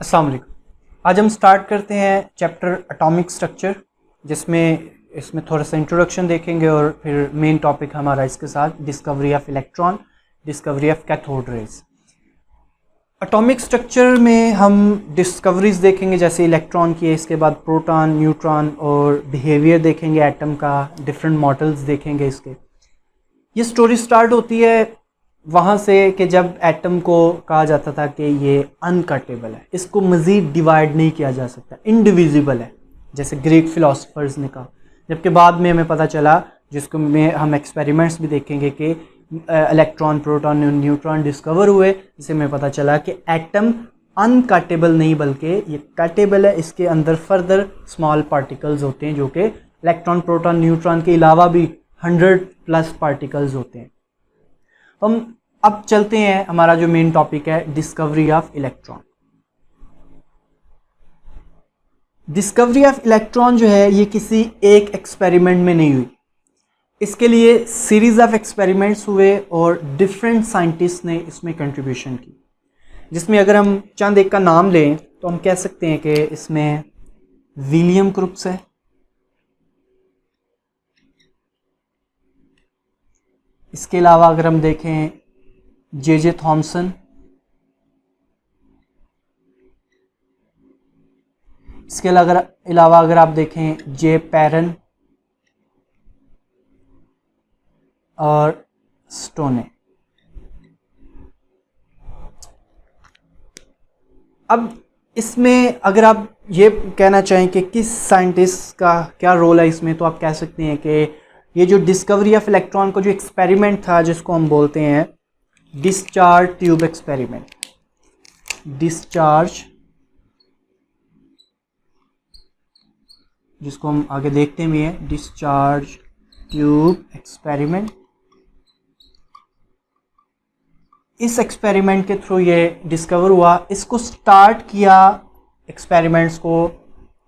अस्सलाम वालेकुम। आज हम स्टार्ट करते हैं चैप्टर एटॉमिक स्ट्रक्चर, जिसमें इसमें थोड़ा सा इंट्रोडक्शन देखेंगे और फिर मेन टॉपिक हमारा इसके साथ discovery of electron, discovery of cathode rays. Atomic structure में हम डिस्कवरीज देखेंगे जैसे इलेक्ट्रॉन की है, इसके बाद प्रोटॉन, न्यूट्रॉन और बिहेवियर देखेंगे एटम का, डिफरेंट मॉडल्स देखेंगे इसके। ये स्टोरी स्टार्ट होती है वहाँ से कि जब एटम को कहा जाता था कि ये अनकटेबल है, इसको मज़ीद डिवाइड नहीं किया जा सकता, इनडिविजिबल है, जैसे ग्रीक फिलोसफर्स ने कहा। जबकि बाद में हमें पता चला, जिसको में हम एक्सपेरिमेंट्स भी देखेंगे कि इलेक्ट्रॉन, प्रोटॉन, न्यूट्रॉन डिस्कवर हुए, जिससे हमें पता चला कि एटम अनकटेबल नहीं बल्कि ये कटेबल है। इसके अंदर फर्दर स्मॉल पार्टिकल्स होते हैं जो कि इलेक्ट्रॉन, प्रोटॉन, न्यूट्रॉन के अलावा भी 100+ पार्टिकल्स होते हैं। हम अब चलते हैं, हमारा जो मेन टॉपिक है discovery of electron. Discovery of electron जो है ये किसी एक एक्सपेरिमेंट में नहीं हुई, इसके लिए सीरीज ऑफ एक्सपेरिमेंट्स हुए और डिफरेंट साइंटिस्ट ने इसमें कंट्रीब्यूशन की। जिसमें अगर हम चंद एक का नाम लें तो हम कह सकते हैं कि इसमें विलियम क्रुक्स है, इसके अलावा अगर हम देखें जे थॉमसन, इसके अलावा अगर आप देखें जे पैरन और स्टोने। अब इसमें अगर आप ये कहना चाहें कि किस साइंटिस्ट का क्या रोल है इसमें, तो आप कह सकते हैं कि ये जो डिस्कवरी ऑफ इलेक्ट्रॉन का जो एक्सपेरिमेंट था, जिसको हम बोलते हैं डिस्चार्ज ट्यूब एक्सपेरिमेंट, डिस्चार्ज, जिसको हम आगे देखते भी हैं, डिस्चार्ज ट्यूब एक्सपेरिमेंट। इस एक्सपेरिमेंट के थ्रू ये डिस्कवर हुआ। इसको स्टार्ट किया एक्सपेरिमेंट्स को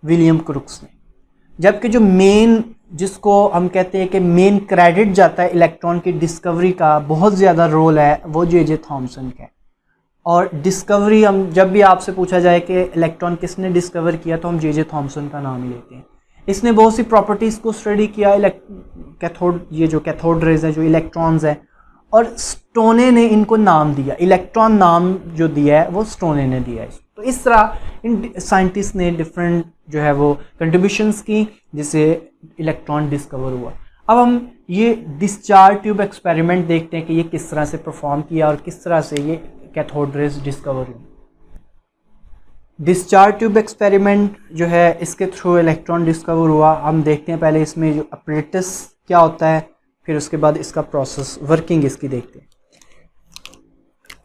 विलियम क्रुक्स ने, जबकि जो मेन, जिसको हम कहते हैं कि मेन क्रेडिट जाता है इलेक्ट्रॉन की डिस्कवरी का, बहुत ज़्यादा रोल है वो जे थॉमसन का। और डिस्कवरी, हम जब भी आपसे पूछा जाए कि इलेक्ट्रॉन किसने डिस्कवर किया तो हम जे थॉमसन का नाम ही लेते हैं। इसने बहुत सी प्रॉपर्टीज़ को स्टडी किया, कैथोड, ये जो कैथोड रेज है, जो इलेक्ट्रॉन्स है, और स्टोने ने इनको नाम दिया। इलेक्ट्रॉन नाम जो दिया है वो स्टोने ने दिया है। तो इस तरह इन साइंटिस्ट ने डिफरेंट जो है वो कंट्रीब्यूशंस की, जिससे इलेक्ट्रॉन डिस्कवर हुआ। अब हम ये डिस्चार्ज ट्यूब एक्सपेरिमेंट देखते हैं कि ये किस तरह से परफॉर्म किया और किस तरह से ये कैथोड रेज डिस्कवर हुई। डिस्चार्ज ट्यूब एक्सपेरिमेंट जो है, इसके थ्रू इलेक्ट्रॉन डिस्कवर हुआ। हम देखते हैं पहले इसमें जो अपरेटस क्या होता है, फिर उसके बाद इसका प्रोसेस, वर्किंग इसकी देखते हैं।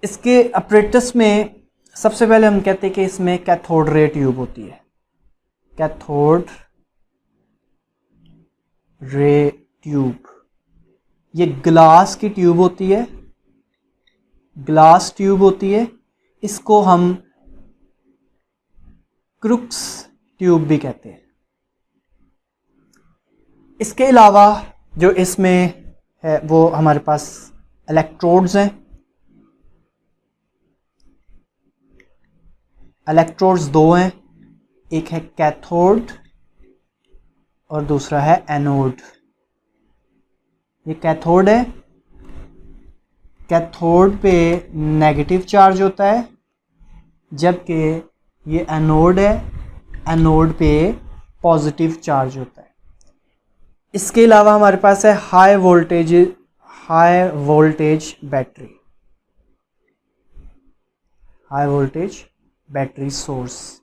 इसके अपरेटस में सबसे पहले हम कहते हैं कि इसमें कैथोड रे ट्यूब होती है, कैथोड रे ट्यूब। ये ग्लास की ट्यूब होती है, ग्लास ट्यूब होती है। इसको हम क्रुक्स ट्यूब भी कहते हैं। इसके अलावा जो इसमें है वो हमारे पास इलेक्ट्रोड्स हैं। इलेक्ट्रोड्स दो हैं, एक है कैथोड और दूसरा है एनोड। ये कैथोड है, कैथोड पे नेगेटिव चार्ज होता है, जबकि ये एनोड है, एनोड पे पॉजिटिव चार्ज होता है। इसके अलावा हमारे पास है high voltage battery, high voltage battery source,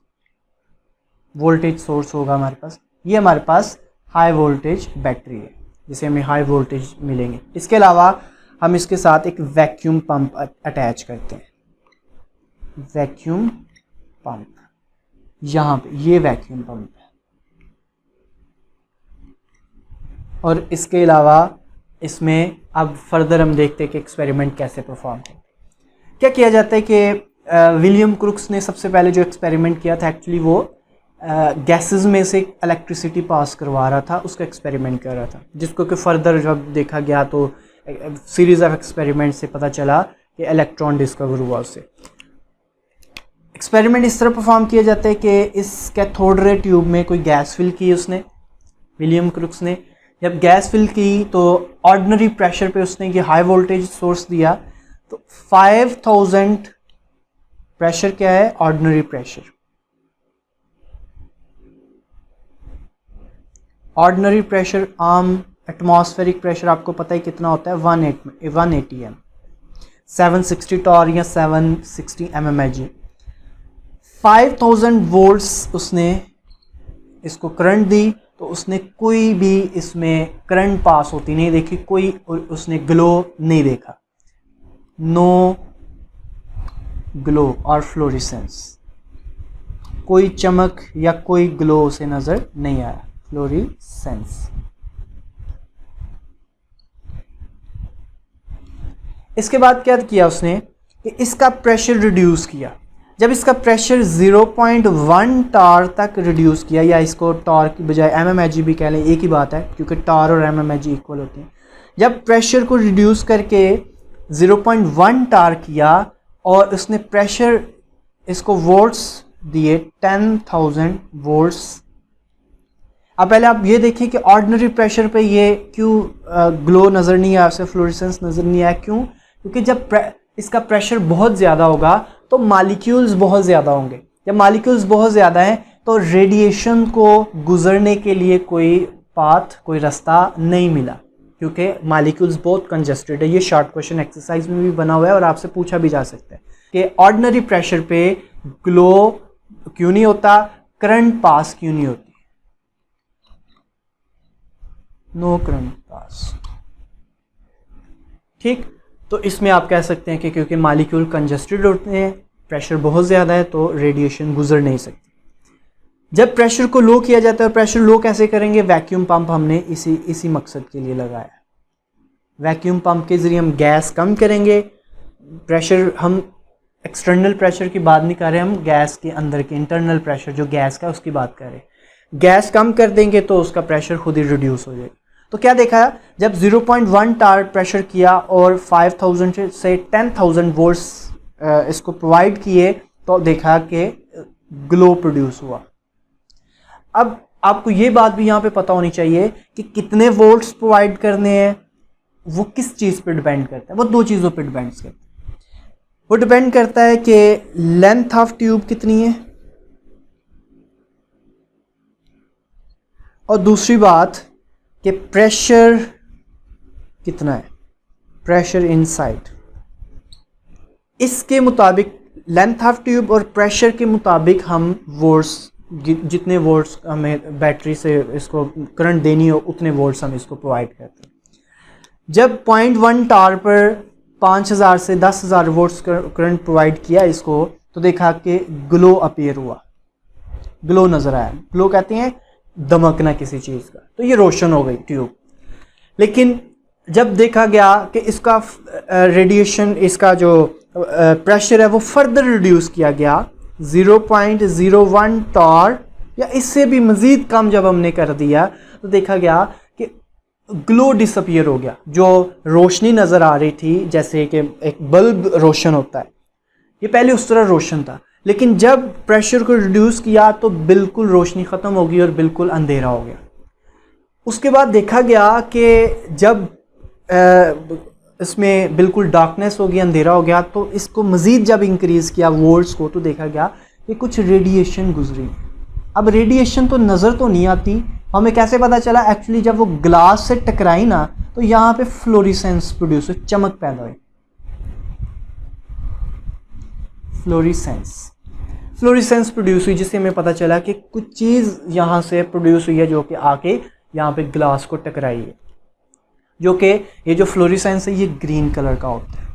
voltage source होगा हमारे पास। ये हमारे पास हाई वोल्टेज बैटरी है, जिसे हमें हाई वोल्टेज मिलेंगे। इसके अलावा हम इसके साथ एक वैक्यूम पंप अटैच करते हैं, वैक्यूम पंप, यहाँ पे ये वैक्यूम पंप है। और इसके अलावा इसमें अब फर्दर हम देखते हैं कि एक्सपेरिमेंट कैसे परफॉर्म करते हैं। क्या किया जाता है कि विलियम क्रुक्स ने सबसे पहले जो एक्सपेरिमेंट किया था, एक्चुअली वो गैसेस में से इलेक्ट्रिसिटी पास करवा रहा था, उसका एक्सपेरिमेंट कर रहा था, जिसको कि फर्दर जब देखा गया तो सीरीज ऑफ एक्सपेरिमेंट से पता चला कि इलेक्ट्रॉन डिस्कवर हुआ उससे। एक्सपेरिमेंट इस तरह परफॉर्म किया जाता है कि इस कैथोड रे ट्यूब में कोई गैस फिल की उसने, विलियम क्रुक्स ने। जब गैस फिल की तो ऑर्डिनरी प्रेशर पे उसने ये हाई वोल्टेज सोर्स दिया, तो 5000 प्रेशर क्या है, ऑर्डिनरी प्रेशर। ऑर्डिनरी प्रेशर, आम एटमॉस्फेरिक प्रेशर आपको पता है कितना होता है, 180 एम, 760 टॉर या 760 mmHg। 5000 वोल्ट्स उसने इसको करंट दी, तो उसने कोई भी इसमें करंट पास होती नहीं देखी, कोई उसने ग्लो नहीं देखा, नो ग्लो और फ्लोरिसेंस, कोई चमक या कोई ग्लो उसे नजर नहीं आया, फ्लोरिसेंस। इसके बाद क्या किया उसने कि इसका प्रेशर रिड्यूस किया। जब इसका प्रेशर 0.1 टार तक रिड्यूस किया, या इसको टार की बजाय mmHg भी कह लें, एक ही बात है क्योंकि टार और mmHg इक्वल होते हैं। जब प्रेशर को रिड्यूस करके 0.1 टार किया और उसने प्रेशर इसको वोल्ट्स दिए 10,000 वोल्ट्स। अब पहले आप ये देखिए कि ऑर्डिनरी प्रेशर पे ये क्यों ग्लो नज़र नहीं आया, उसे फ्लोरेसेंस नज़र नहीं आया, क्यों? क्योंकि जब इसका प्रेशर बहुत ज़्यादा होगा तो मॉलिक्यूल्स बहुत ज़्यादा होंगे। जब मॉलिक्यूल्स बहुत ज़्यादा हैं तो रेडिएशन को गुजरने के लिए कोई पाथ, कोई रास्ता नहीं मिला, क्योंकि मॉलिक्यूल्स बहुत कंजस्टेड है। ये शॉर्ट क्वेश्चन एक्सरसाइज में भी बना हुआ है और आपसे पूछा भी जा सकता है कि ऑर्डिनरी प्रेशर पे ग्लो क्यों नहीं होता, करंट पास क्यों नहीं होती, नो करंट पास। ठीक, तो इसमें आप कह सकते हैं कि क्योंकि मॉलिक्यूल कंजस्टेड होते हैं, प्रेशर बहुत ज़्यादा है, तो रेडिएशन गुजर नहीं सकती। जब प्रेशर को लो किया जाता है, प्रेशर लो कैसे करेंगे, वैक्यूम पंप हमने इसी मकसद के लिए लगाया। वैक्यूम पंप के ज़रिए हम गैस कम करेंगे। प्रेशर, हम एक्सटर्नल प्रेशर की बात नहीं कर रहे, हम गैस के अंदर के इंटरनल प्रेशर जो गैस का, उसकी बात कर रहे हैं। गैस कम कर देंगे तो उसका प्रेशर खुद ही रिड्यूस हो जाएगा। तो क्या देखा, जब 0.1 टार प्रेशर किया और 5000 से 10,000 वोल्ट्स इसको प्रोवाइड किए, तो देखा कि ग्लो प्रोड्यूस हुआ। अब आपको ये बात भी यहाँ पे पता होनी चाहिए कि कितने वोल्ट्स प्रोवाइड करने हैं, वो किस चीज़ पे डिपेंड करता है, वो दो चीज़ों पे डिपेंड करता है। वो डिपेंड करता है कि लेंथ ऑफ ट्यूब कितनी है, और दूसरी बात कि प्रेशर कितना है, प्रेशर इनसाइड। इसके मुताबिक, लेंथ ऑफ ट्यूब और प्रेशर के मुताबिक हम वोल्ट्स, जितने वोल्ट्स हमें बैटरी से इसको करंट देनी हो उतने वोल्ट्स हम इसको प्रोवाइड करते हैं। जब 0.1 टार पर 5000 से 10,000 वोल्ट्स करंट प्रोवाइड किया इसको, तो देखा कि ग्लो अपीयर हुआ, ग्लो नजर आया। ग्लो कहते हैं दमकना किसी चीज़ का, तो ये रोशन हो गई ट्यूब। लेकिन जब देखा गया कि इसका रेडिएशन, इसका जो प्रेशर है वो फर्दर रिड्यूस किया गया, 0.01 टार या इससे भी मज़ीद कम जब हमने कर दिया, तो देखा गया कि ग्लो डिसअपीयर हो गया। जो रोशनी नज़र आ रही थी, जैसे कि एक बल्ब रोशन होता है, ये पहले उस तरह रोशन था, लेकिन जब प्रेशर को रिड्यूस किया तो बिल्कुल रोशनी ख़त्म हो गई और बिल्कुल अंधेरा हो गया। उसके बाद देखा गया कि जब इसमें बिल्कुल डार्कनेस हो गई, अंधेरा हो गया, तो इसको मज़ीद जब इंक्रीज़ किया वोल्ट्स को, तो देखा गया कि कुछ रेडिएशन गुजरी। अब रेडिएशन तो नज़र तो नहीं आती, हमें कैसे पता चला, एक्चुअली जब वो ग्लास से टकराई ना, तो यहाँ पे फ्लोरिसेंस प्रोड्यूस हुई, चमक पैदा हुई, फ्लोरिसेंस प्रोड्यूस हुई, जिससे हमें पता चला कि कुछ चीज़ यहाँ से प्रोड्यूस हुई है जो कि आके यहाँ पे ग्लास को टकराई है। जो कि ये जो फ्लोरिसेंस है ये ग्रीन कलर का होता है,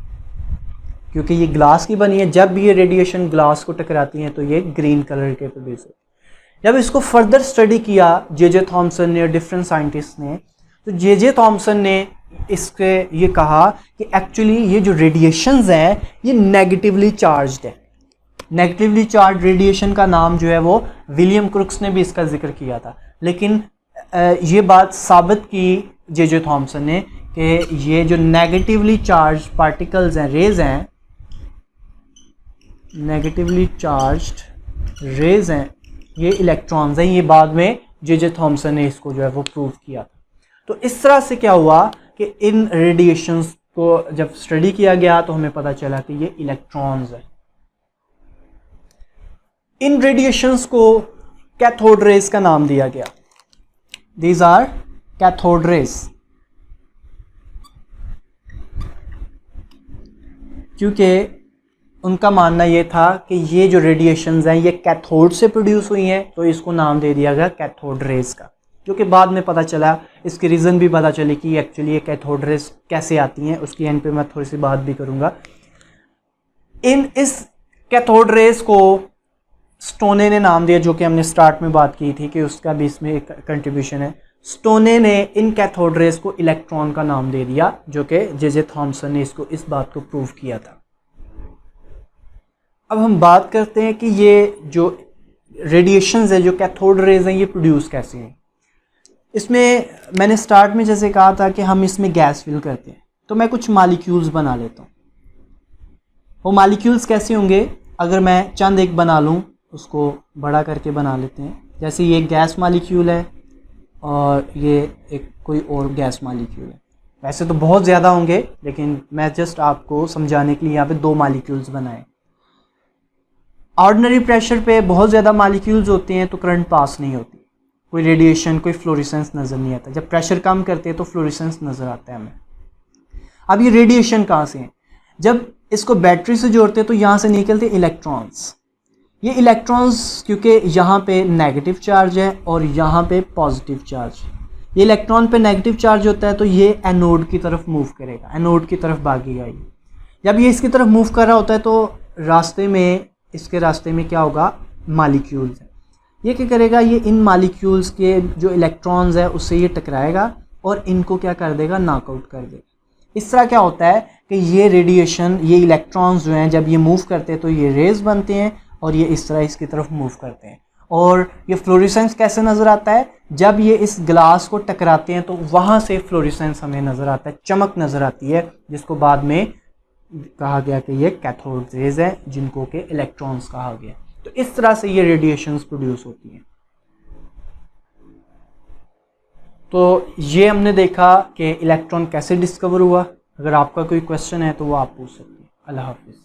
क्योंकि ये ग्लास की बनी है। जब भी ये रेडिएशन ग्लास को टकराती है तो ये ग्रीन कलर के प्रोड्यूस होते हैं। जब इसको फर्दर स्टडी किया जे थॉमसन ने और डिफरेंट साइंटिस्ट ने, तो जे थॉमसन ने इसके ये कहा कि एक्चुअली ये जो रेडिएशंस हैं ये नेगेटिवली चार्ज्ड है। नेगेटिवली चार्ज रेडिएशन का नाम जो है वो विलियम क्रुक्स ने भी इसका जिक्र किया था, लेकिन ये बात साबित की जे थॉमसन ने कि ये जो नेगेटिवली चार्ज पार्टिकल्स हैं, रेज हैं, नेगेटिवली चार्ज्ड रेज हैं ये इलेक्ट्रॉन्स हैं। ये बाद में जे थॉमसन ने इसको जो है वो प्रूव किया था। तो इस तरह से क्या हुआ कि इन रेडिएशंस को जब स्टडी किया गया तो हमें पता चला कि ये इलेक्ट्रॉन्स हैं। इन रेडिएशंस को कैथोड रेज का नाम दिया गया। दीज आर कैथोड रेज, क्योंकि उनका मानना ये था कि ये जो रेडिएशंस हैं ये कैथोड से प्रोड्यूस हुई हैं, तो इसको नाम दे दिया गया कैथोड रेज का। जो कि बाद में पता चला, इसकी रीज़न भी पता चली कि एक्चुअली ये कैथोड रेज कैसे आती हैं, उसकी एंड पे मैं थोड़ी सी बात भी करूँगा। इस कैथोड रेज को स्टोने ने नाम दिया, जो कि हमने स्टार्ट में बात की थी कि उसका भी इसमें एक कंट्रीब्यूशन है। स्टोने ने इन कैथोड रेज को इलेक्ट्रॉन का नाम दे दिया, जो कि जे थॉमसन ने इसको इस बात को प्रूव किया था। अब हम बात करते हैं कि ये जो रेडिएशंस है, जो कैथोड रेज हैं, ये प्रोड्यूस कैसे हैं। इसमें मैंने स्टार्ट में जैसे कहा था कि हम इसमें गैस फिल करते हैं, तो मैं कुछ मालिक्यूल्स बना लेता हूँ। वो मालिक्यूल्स कैसे होंगे, अगर मैं चंद एक बना लूँ, उसको बड़ा करके बना लेते हैं। जैसे ये गैस मालिक्यूल है और ये एक कोई और गैस मालिक्यूल है। वैसे तो बहुत ज़्यादा होंगे, लेकिन मैं जस्ट आपको समझाने के लिए यहाँ पे 2 मालिक्यूल्स बनाए। ऑर्डिनरी प्रेशर पे बहुत ज़्यादा मालिक्यूल्स होते हैं तो करंट पास नहीं होती, कोई रेडिएशन, कोई फ्लोरेसेंस नज़र नहीं आता। जब प्रेशर कम करते हैं तो फ्लोरेसेंस नज़र आता है हमें। अब ये रेडिएशन कहाँ से है, जब इसको बैटरी से जोड़ते हैं तो यहाँ से निकलते इलेक्ट्रॉन्स। ये इलेक्ट्रॉन्स क्योंकि यहाँ पे नेगेटिव चार्ज है और यहाँ पे पॉजिटिव चार्ज, ये इलेक्ट्रॉन पे नेगेटिव चार्ज होता है तो ये एनोड की तरफ मूव करेगा, एनोड की तरफ भागेगा। ये जब ये इसकी तरफ मूव कर रहा होता है तो रास्ते में, इसके रास्ते में क्या होगा, मालिक्यूल्स है। ये क्या करेगा, ये इन मालिक्यूल्स के जो इलेक्ट्रॉन्स है उससे ये टकराएगा और इनको क्या कर देगा, नॉकआउट कर देगा। इस तरह क्या होता है कि ये रेडिएशन, ये इलेक्ट्रॉन्स जो हैं जब ये मूव करते हैं तो ये रेज बनते हैं और ये इस तरह इसकी तरफ मूव करते हैं। और ये फ्लोरेसेंस कैसे नज़र आता है, जब ये इस ग्लास को टकराते हैं तो वहाँ से फ्लोरेसेंस हमें नज़र आता है, चमक नज़र आती है, जिसको बाद में कहा गया कि ये कैथोड रेज है, जिनको के इलेक्ट्रॉन्स कहा गया। तो इस तरह से ये रेडिएशंस प्रोड्यूस होती हैं। तो ये हमने देखा कि इलेक्ट्रॉन कैसे डिस्कवर हुआ। अगर आपका कोई क्वेश्चन है तो वो आप पूछ सकते हैं। अल्लाह हाफिज़।